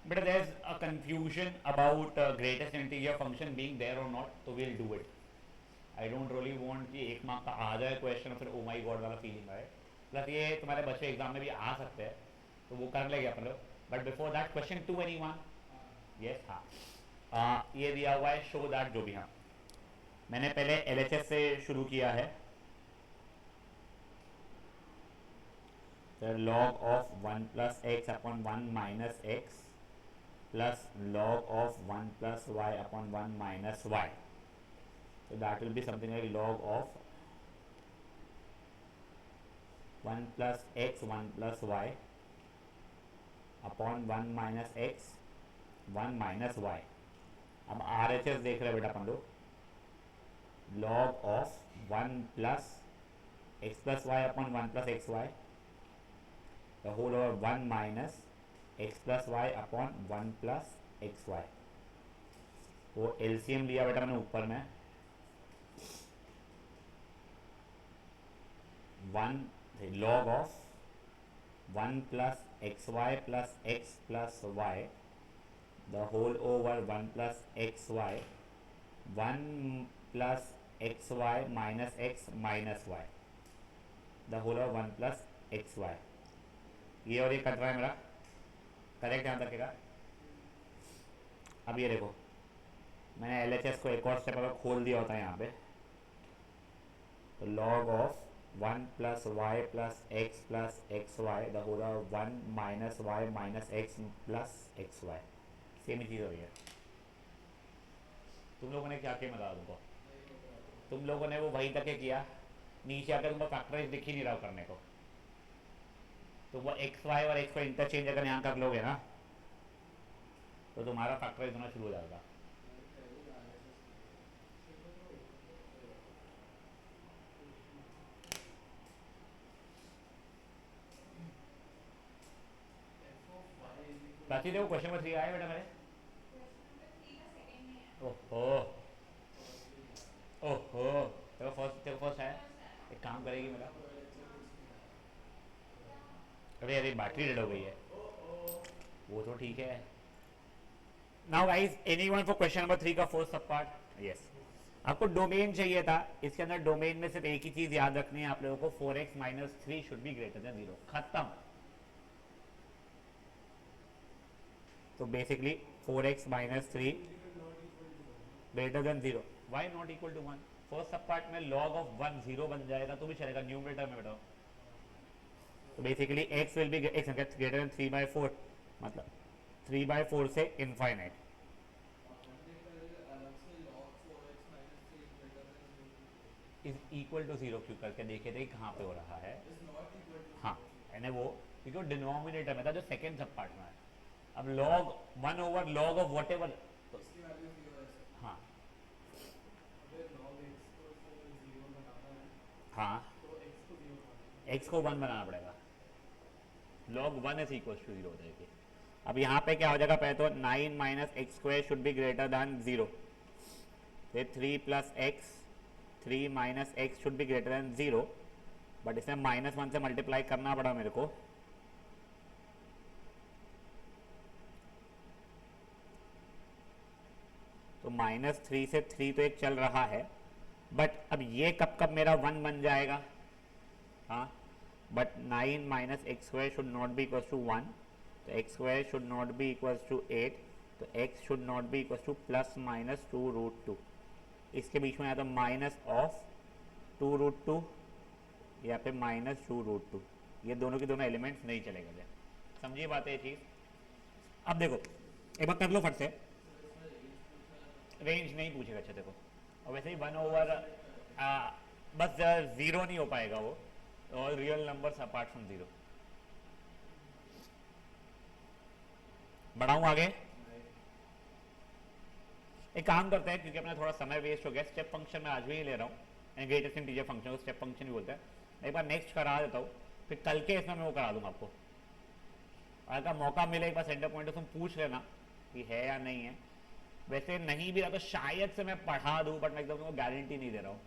But there's a confusion about greatest integer function being there or not, so we'll do it. I don't really want कि एक mark का आ जाए question फिर ओ माई God वाला feeling आए, plus ये तुम्हारे बच्चे एग्जाम में भी आ सकते हैं, तो वो कर लेंगे अपन लोग. But before that question to anyone. Yes हाँ, ये दिया हुआ है शो दैट जो भी. हाँ, मैंने पहले एल से शुरू किया है. log of 1 plus x upon 1 minus x plus log of 1 plus y upon 1 minus y. So that will be something like log of 1 plus x 1 plus y upon 1 minus x 1 minus y. अब R H S देख रहे हैं बेटा अपन लोग. log of 1 plus x plus y upon 1 plus x y the whole over 1 minus x plus y upon 1 plus x y. वो LCM लिया बेटा मैंने ऊपर में 1 log of 1 plus xy plus x plus y the whole over 1 plus xy 1 plus xy minus x minus y the whole over 1 plus xy. ये और ये cut रहा है मेरा, करेक्ट ध्यान रखेगा. अब ये देखो मैंने एल को एक और स्टेप अगर खोल दिया होता है यहाँ पे, तो log of 1 plus y plus x plus xy the whole of 1 minus y minus x plus xy. Same ही चीज़ हो रही है. तुम लोगों ने क्या किया बता तुमको, तुम लोगों ने वो वहीं तक किया, नीचे आकर तुमको फैक्टराइज दिख ही नहीं रहा करने को, तो वो एक्स वाई और एक्स को इंटरचेंज अगर यहाँ कर लोगे ना तो तुम्हारा फैक्टराइज होना शुरू हो जाएगा. बाकी देखो क्वेश्चन नंबर 3 आया बेटा मेरे. ओहो ओहो, तेरे फर्स्ट है. एक काम करेगी मेरा, अरे अरे बैटरी डेड हो गई है. वो तो ठीक है. Now guys anyone for question number 3 का फर्स्ट सब पार्ट. यस, आपको डोमेन चाहिए था. इसके अंदर डोमेन में सिर्फ एक ही चीज याद रखनी है आप लोगों को, 4x minus 3 should be greater than 0. खत्म. तो basically 4x minus 3 greater than 0. Y not equal to 1? First सब पार्ट में log ऑफ 1 0 बन जाएगा तो भी चलेगा, न्यूमरेटर में बताओ. तो basically x will be greater then 3/4, मतलब 3/4 से इनफाइनाइट. इज इक्वल टू 0 क्यों करके देखे थे कहाँ पे हो रहा है. हाँ, यानी वो क्योंकि डिनोमिनेटर में था जो सेकेंड सब पार्ट में है. अब log 1 over log of what ever. हाँ हाँ, x को 1 बनाना पड़ेगा. log 1 इज इक्वल टू 0 हो जाएगी. अब यहाँ पे क्या हो जाएगा, पहले तो 9 minus x square should be greater than 0. 3 plus x 3 minus x should be greater than 0, but इसमें -1 से मल्टीप्लाई करना पड़ा मेरे को. तो -3 से 3 तो एक चल रहा है, बट अब ये कब कब मेरा 1 बन जाएगा. हाँ, but 9 minus x square should not be equal to 1, तो x square should not be equal to 8, तो x should not be equal to plus minus 2√2. इसके बीच में आया था माइनस ऑफ 2√2 या फिर माइनस 2√2. ये दोनों के दोनों एलिमेंट्स नहीं चलेगा. समझिए बात है ये चीज़. अब देखो एक बार कर लो फट से. रेंज नहीं पूछेगा. अच्छा देखो, और वैसे ही 1 ओवर बस 0 नहीं हो पाएगा वो, all real numbers apart from 0. बढ़ाऊं आगे. एक काम करते हैं, क्योंकि अपना थोड़ा समय वेस्ट हो गया. स्टेप फंक्शन में आज भी ही ले रहा हूँ, ग्रेटेस्ट इंटीजर फंक्शन को स्टेप फंक्शन भी बोलते हैं. एक बार नेक्स्ट करा देता हूँ, फिर कल के इसमें मैं वो करा दूंगा आपको. अगर मौका मिले एक बार सेंटर पॉइंट तुम पूछ लेना कि है या नहीं है. वैसे नहीं भी रहा तो शायद से मैं पढ़ा दूं, बट मैं एकदम तुमको गारंटी नहीं दे रहा हूँ.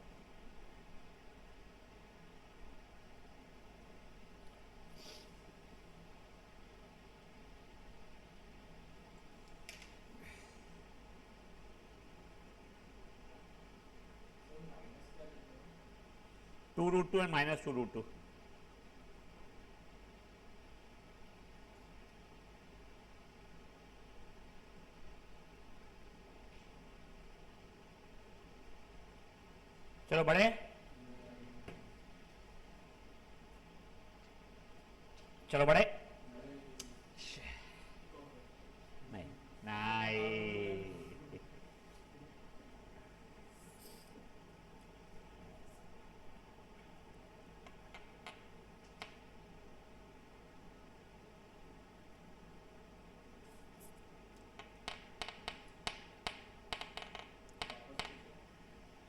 2√2 एंड -2√2। चलो बड़े, चलो बड़े, नहीं नहीं,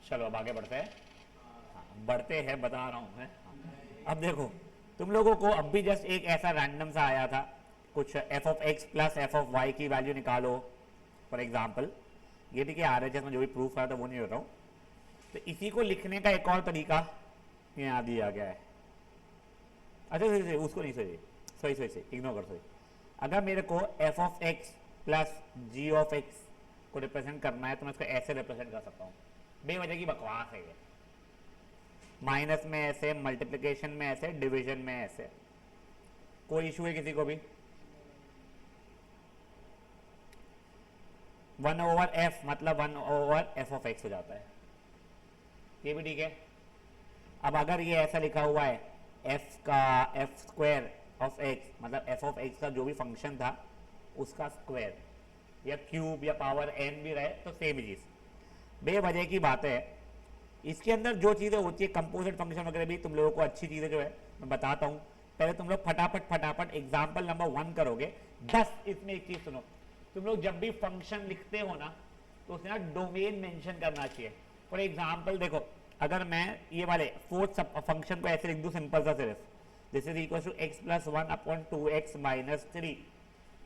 चलो अब आगे बढ़ते हैं। हाँ, बढ़ते हैं, बता रहा हूँ मैं। हाँ। अब देखो, तुम लोगों को अब भी जस्ट एक ऐसा रैंडम सा आया था, कुछ f of x plus f of y की वैल्यू निकालो फॉर एग्जाम्पल। ये ठीक है, RHS में जो भी प्रूफ आया था वो नहीं हो रहा हूँ। तो इसी को लिखने का एक और तरीका यहाँ दिया गया है। अच्छा सही सही, उसको नहीं, सही सही सही सही इग्नोर कर। सही, अगर मेरे को f of x plus g of x को रिप्रेजेंट करना है तो मैं इसको ऐसे रिप्रेजेंट कर सकता हूँ। बेवजह की बकवास है ये। माइनस में ऐसे, मल्टीप्लिकेशन में ऐसे, डिवीजन में ऐसे। कोई इशू है किसी को भी? 1/f मतलब 1/f ऑफ एक्स हो जाता है, ये भी ठीक है। अब अगर ये ऐसा लिखा हुआ है f का f स्क्वायर ऑफ x मतलब f ऑफ x का जो भी फंक्शन था उसका स्क्वायर या क्यूब या पावर n भी रहे तो सेम ही चीज़। बेवजह की बात है। इसके अंदर जो चीज़ें होती है कंपोजिट फंक्शन वगैरह भी तुम लोगों को अच्छी चीज़ें जो है मैं बताता हूँ। पहले तुम लोग फटाफट फटाफट एग्जाम्पल नंबर 1 करोगे। बस इसमें एक चीज़ सुनो, तुम लोग जब भी फंक्शन लिखते हो ना तो उसमें ना डोमेन मेंशन करना चाहिए। फॉर एग्जाम्पल देखो, अगर मैं ये वाले फोर्थ फंक्शन को ऐसे लिख दूँ सिंपल सा, सिर्फ this is equal to x plus 1/2x minus 3,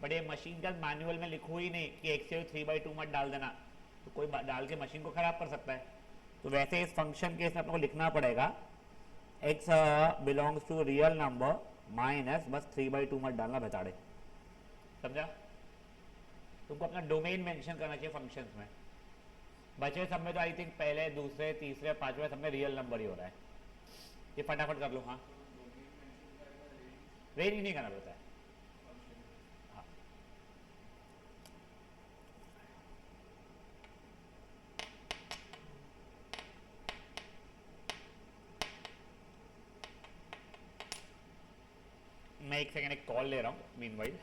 but ये मशीन का मैनुअल में लिखो ही नहीं कि x से 3/2 मत डाल देना, तो कोई डाल के मशीन को खराब कर सकता है। तो वैसे इस फंक्शन के इसमें अपने को लिखना पड़ेगा x belongs to real number minus बस 3/2 मत डालना बेचारे, समझा? तुमको अपना डोमेन मेंशन करना चाहिए फंक्शंस में। बचे सब में तो आई थिंक पहले, दूसरे, तीसरे, पांचवें सब में रियल नंबर ही हो रहा है। ये फटाफट कर लो। हाँ, रेंज नहीं करना पड़ता है। हाँ, मैं एक सेकेंड एक कॉल ले रहा हूँ मीनवाइल।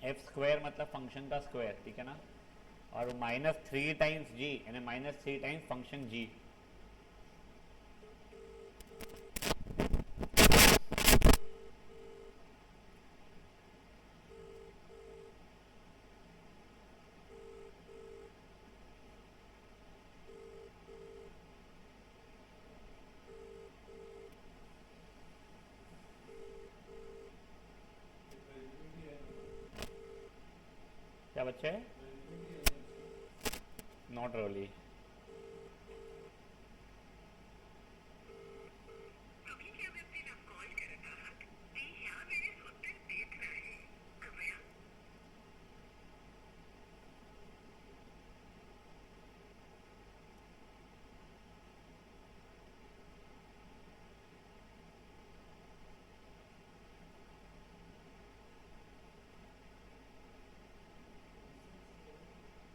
एफ स्क्वायर मतलब फंक्शन का स्क्वायर, ठीक है ना? और -3 टाइम्स जी यानी -3 टाइम्स फंक्शन जी। क्या बच्चे? Not really.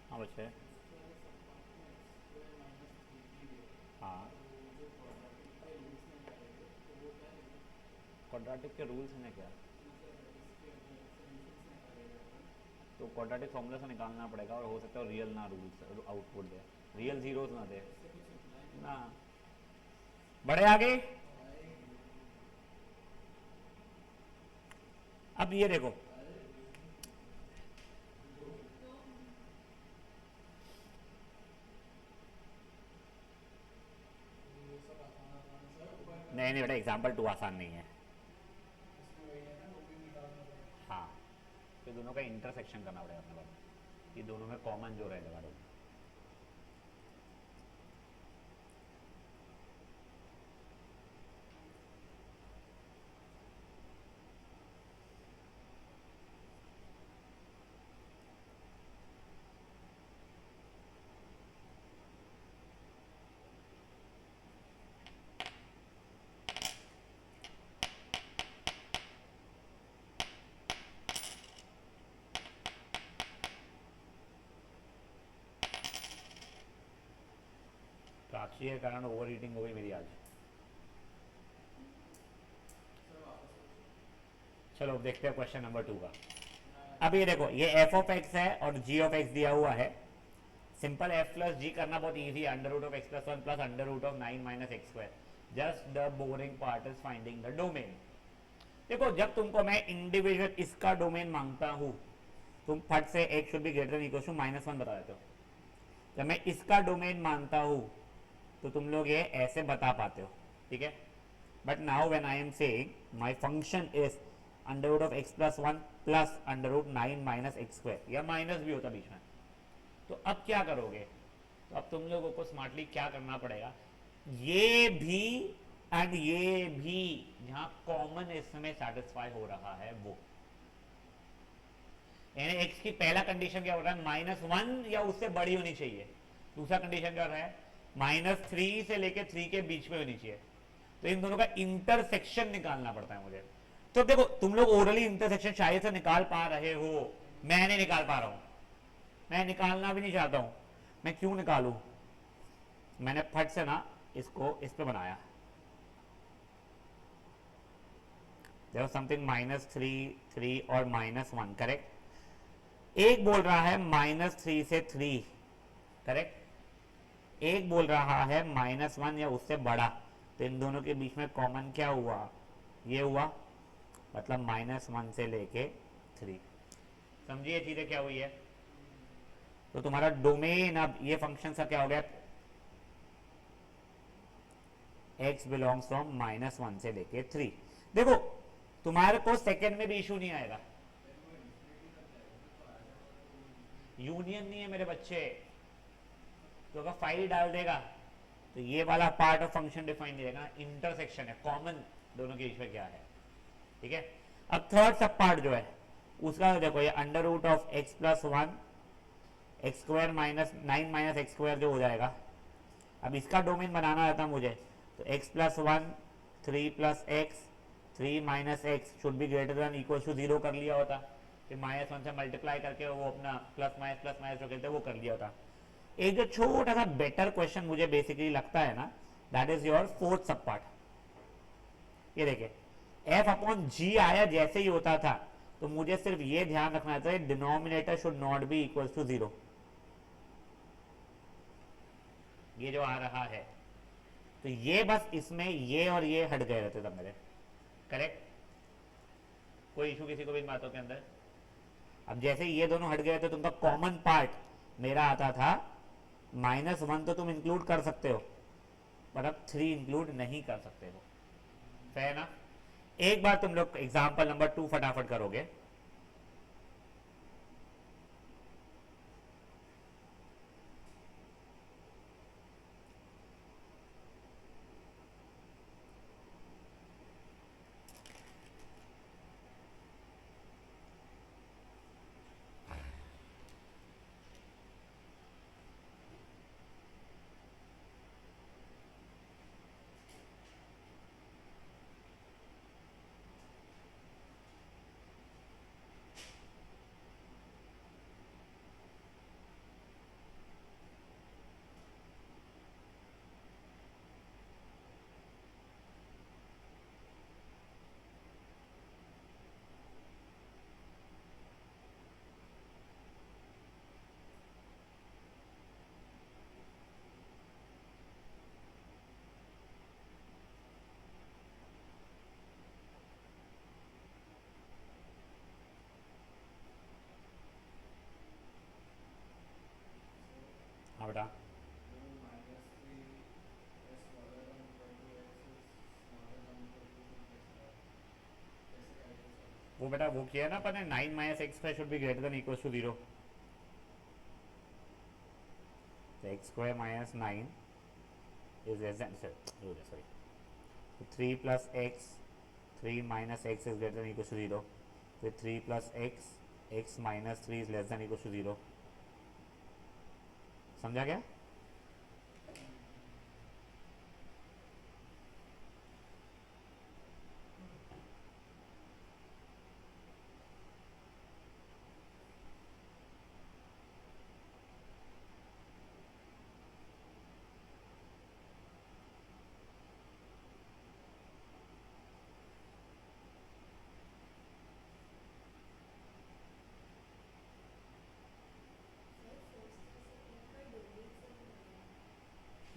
हाँ बच्चे। हाँ, क्वाड्रेटिक के रूल्स हैं क्या? तो क्वाड्रेटिक फॉर्मूला से निकालना पड़ेगा और हो सकता है रियल ना रूल्स आउटपुट दे, रियल जीरोस ना दे ना। बड़े आगे। अब ये देखो, नहीं नहीं बेटा, एग्जाम्पल 2 आसान नहीं है। हाँ, तो दोनों का इंटरसेक्शन करना पड़ेगा अपने पास, ये दोनों में कॉमन जो रहेगा। खांसी के कारण ओवर ईटिंग हो गई मेरी आज। चलो देखते हैं क्वेश्चन नंबर 2 का। अब ये देखो, ये एफ ऑफ एक्स है और जी ऑफ एक्स दिया हुआ है। सिंपल एफ प्लस जी करना बहुत ईजी है, under root of x plus one plus under root of 9 minus x square. Just the boring part is finding the domain. देखो जब तुमको मैं इंडिविजुअल इसका डोमेन मांगता हूँ, तुम फट से x should be greater equal to -1 बता देते हो। जब मैं इसका डोमेन मानता हूँ तो तुम लोग ये ऐसे बता पाते हो, ठीक है। But now when I am saying my function is under root of x plus one plus under root 9 minus x square, या माइनस भी होता बीच में, तो अब क्या करोगे? तो अब तुम लोगों को स्मार्टली क्या करना पड़ेगा, ये भी एंड ये भी जहां कॉमन इसमें सेटिस्फाई हो रहा है वो, यानी एक्स की पहला कंडीशन क्या हो रहा है, -1 या उससे बड़ी होनी चाहिए। दूसरा कंडीशन क्या हो रहा है, -3 से लेके 3 के बीच में होनी चाहिए। तो इन दोनों का इंटरसेक्शन निकालना पड़ता है मुझे। तो देखो तुम लोग ओरली इंटरसेक्शन शायद से निकाल पा रहे हो, मैं नहीं निकाल पा रहा हूं, मैं निकालना भी नहीं चाहता हूं। मैं क्यों निकालूं? मैंने फट से ना इसको इस पे बनाया, देखो समथिंग -3 3 और -1, करेक्ट। एक बोल रहा है -3 से 3, करेक्ट। एक बोल रहा है -1 या उससे बड़ा। तो इन दोनों के बीच में कॉमन क्या हुआ, ये हुआ, मतलब -1 से लेके 3। समझिए चीजें क्या हुई है। तो तुम्हारा डोमेन अब ये फंक्शन सा क्या हो गया, x बिलोंग्स फ्रॉम -1 से लेके 3। देखो तुम्हारे को सेकेंड में भी इशू नहीं आएगा, यूनियन नहीं है मेरे बच्चे। तो अगर फाइल डाल देगा तो ये वाला पार्ट ऑफ फंक्शन डिफाइन नहीं रहेगा, इंटरसेक्शन है, कॉमन दोनों के बीच में क्या है, ठीक है। अब थर्ड सब पार्ट जो है उसका देखो, ये under root of x plus one x square minus 9 minus x square जो हो जाएगा। अब इसका डोमेन बनाना रहता मुझे, तो x plus one 3 plus x 3 minus x should be greater than equal to 0 कर लिया होता, फिर -1 से मल्टीप्लाई करके वो अपना प्लस माइनस जो कहते हैं वो कर लिया होता। एक जो छोटा सा बेटर क्वेश्चन मुझे बेसिकली लगता है ना, दैट इज योर फोर्थ सब पार्ट। ये देखिए एफ अपॉन जी आया जैसे ही होता था, तो मुझे सिर्फ ये ध्यान रखना था, denominator should not be equal to 0। ये जो आ रहा है, तो ये बस इसमें ये और ये हट गए रहते तब मेरे, करेक्ट। कोई इशू किसी को भी इन बातों के अंदर? अब जैसे ये दोनों हट गए तो तुमका कॉमन पार्ट मेरा आता था -1, तो तुम इंक्लूड कर सकते हो, पर अब 3 इंक्लूड नहीं कर सकते हो, है ना। एक बार तुम लोग एग्जाम्पल नंबर 2 फटाफट करोगे। हाँ बेटा, वो बेटा वो किया ना अपन ने, 9 minus x square should be greater than equal to 0। तो x square minus 9 is less than, sorry, 3 plus x 3 minus x is greater than equal to 0। फिर 3 plus x x minus 3 is less than equal to 0। समझा क्या?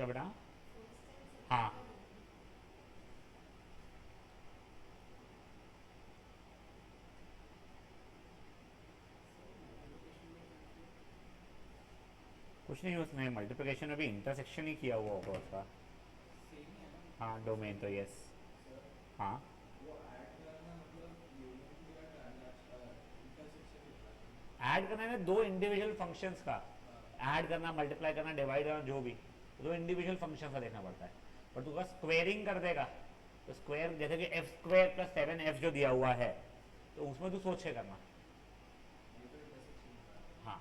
करो बेटा। हाँ कुछ नहीं, उसने मल्टीप्लिकेशन में भी इंटरसेक्शन ही किया हुआ होगा उसका। हाँ डोमेन तो यस। हाँ ऐड करना है ना दो इंडिविजुअल फंक्शंस का, ऐड करना, मल्टीप्लाई करना, डिवाइड करना, जो भी दो इंडिविजुअल फंक्शन का देखना पड़ता है। पर तू अगर स्क्वेयरिंग कर देगा तो स्क्वायर जैसे कि एफ स्क्वायर प्लस 7f जो दिया हुआ है, तो उसमें तू सोच के करना। हाँ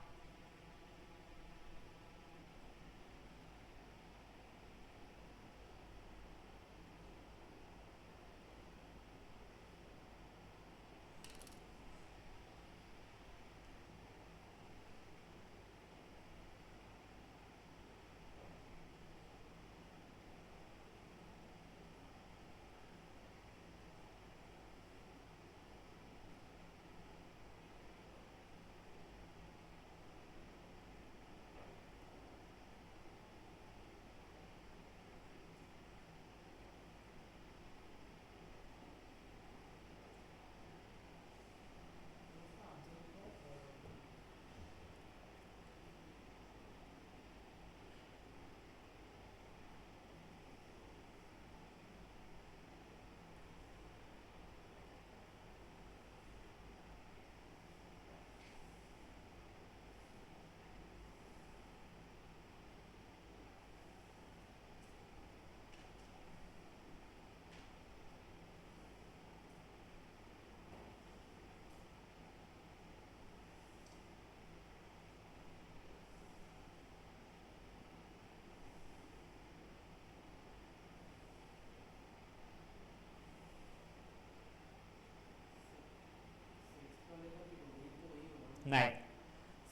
नहीं,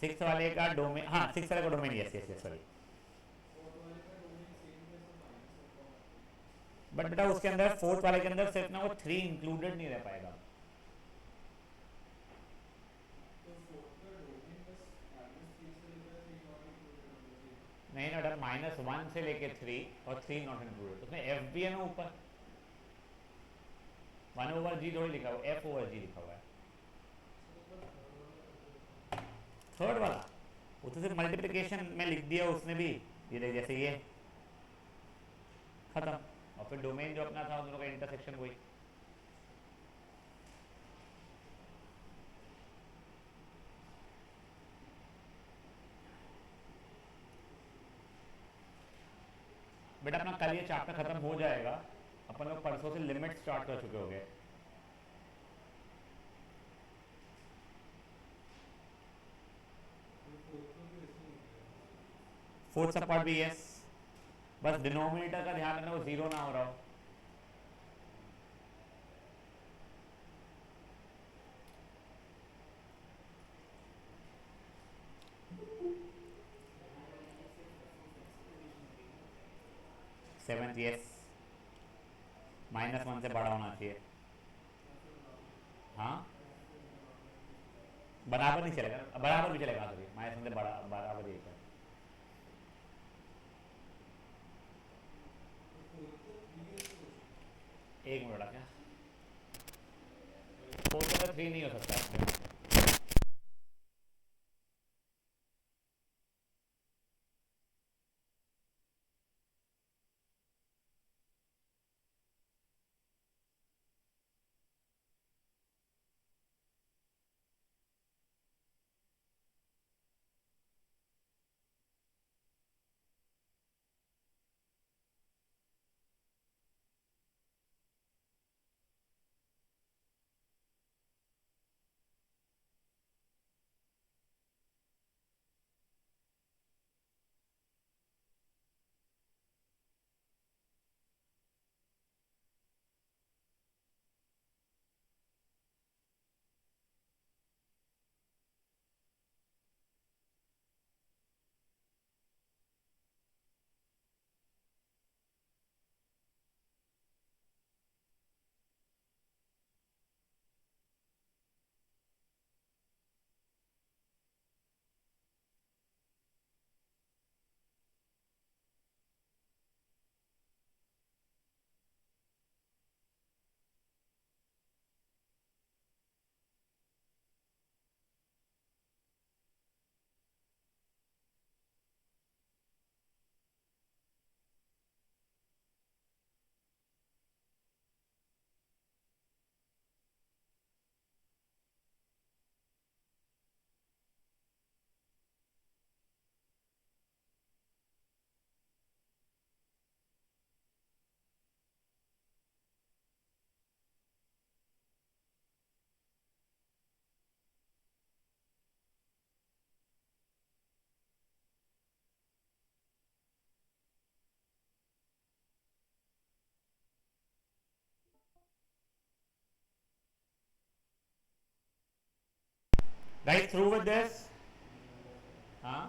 सिक्स वाले का डोमेन, हाँ सिक्स वाले का domain yes yes yes sorry. But बेटा उसके अंदर फोर्थ वाले के अंदर सिर्फ ना वो थ्री इंक्लूडेड नहीं रह पाएगा। नहीं ना बेटा, -1 से लेके 3 और 3 नॉट इंक्लूडेड, उसमें एफ भी है ना ऊपर, 1/g थोड़ी लिखा हुआ, f/g लिखा हुआ है। थर्ड वाला वो तो सिर्फ मल्टीप्लिकेशन में लिख दिया उसने भी, ये देख जैसे ये खत्म, और फिर डोमेन जो अपना था उन दोनों का इंटरसेक्शन वही। बेटा अपना कल ये चैप्टर खत्म हो जाएगा, अपन लोग परसों से लिमिट स्टार्ट कर चुके हो गए। फोर्थ सब पार्ट भी यस, बस डिनोमिनेटर का ध्यान रखना वो जीरो ना हो रहा हो। सेवेंथ यस, -1 से बड़ा होना चाहिए। हाँ बराबर नहीं चलेगा, बराबर भी चलेगा, सॉरी -1 से बड़ा बराबर ही है। एक मिनट क्या, 4/3 नहीं हो सकता। Guys through with this. हाँ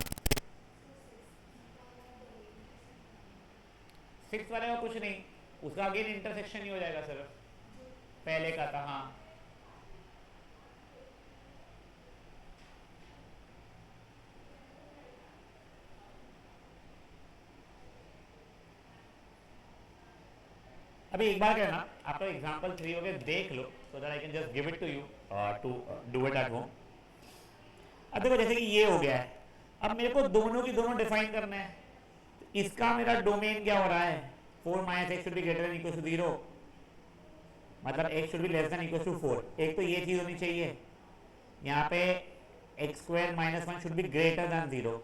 6 वाले का कुछ नहीं, उसका अगेन इंटरसेक्शन ही हो जाएगा सिर्फ, पहले का था। हाँ अभी एक बार क्या ना, आपका एग्जांपल 3 हो गया, देख लो so that I can just give it to you to do it at home. अब देखो जैसे कि ये हो गया है, अब मेरे को दोनों की दोनों डिफाइन करना है। इसका मेरा डोमेन क्या हो रहा है, 4 minus x should be greater than equal to 0, मतलब x should be less than equal to 4। एक तो ये चीज होनी चाहिए, यहाँ पे x square minus 1 should be greater than 0।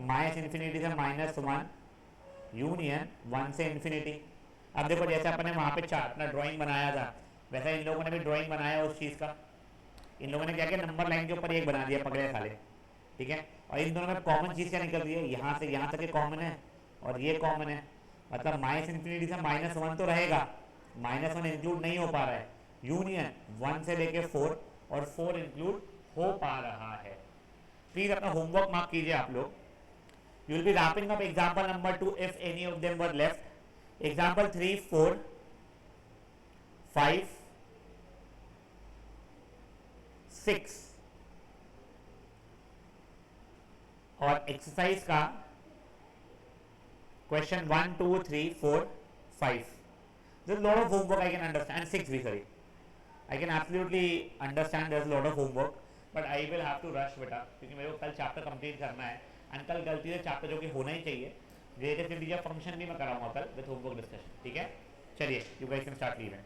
Minus infinity से -1 यूनियन 1 से इन्फिनिटी। अब देखो जैसे अपने वहाँ पे अपना ड्राइंग बनाया था, वैसा इन लोगों ने भी ड्राइंग बनाया उस चीज़ का। इन लोगों ने क्या किया, नंबर लाइन के ऊपर एक बना दिया पगड़े साले, ठीक है। और इन दोनों में कॉमन चीज़ क्या निकल रही है, यहाँ से यहाँ तक कॉमन है और ये कॉमन है, मतलब माइनस इन्फिनिटी से -1 तो रहेगा, -1 इंक्लूड नहीं हो पा रहा है, यूनियन 1 से लेके 4 और 4 इंक्लूड हो पा रहा है। प्लीज अपना होमवर्क मार्क कीजिए आप लोग। You will be wrapping up example number 2 if any of them were left. Example 3, 4, 5, 6 और एक्सरसाइज का question 1, 2, 3, 4, 5. There's a lot of homework I can understand. 6 भी sorry. I can absolutely understand there's a lot of homework, but I will have to rush बेटा, क्योंकि मेरे को कल chapter complete करना है। एंड कल गलती से चैप्टर जो कि होना ही चाहिए, ग्रेटेस्ट इंटीजर फंक्शन भी मैं कराऊंगा कल विद होमवर्क डिस्कशन, ठीक है। चलिए you guys can start leaving.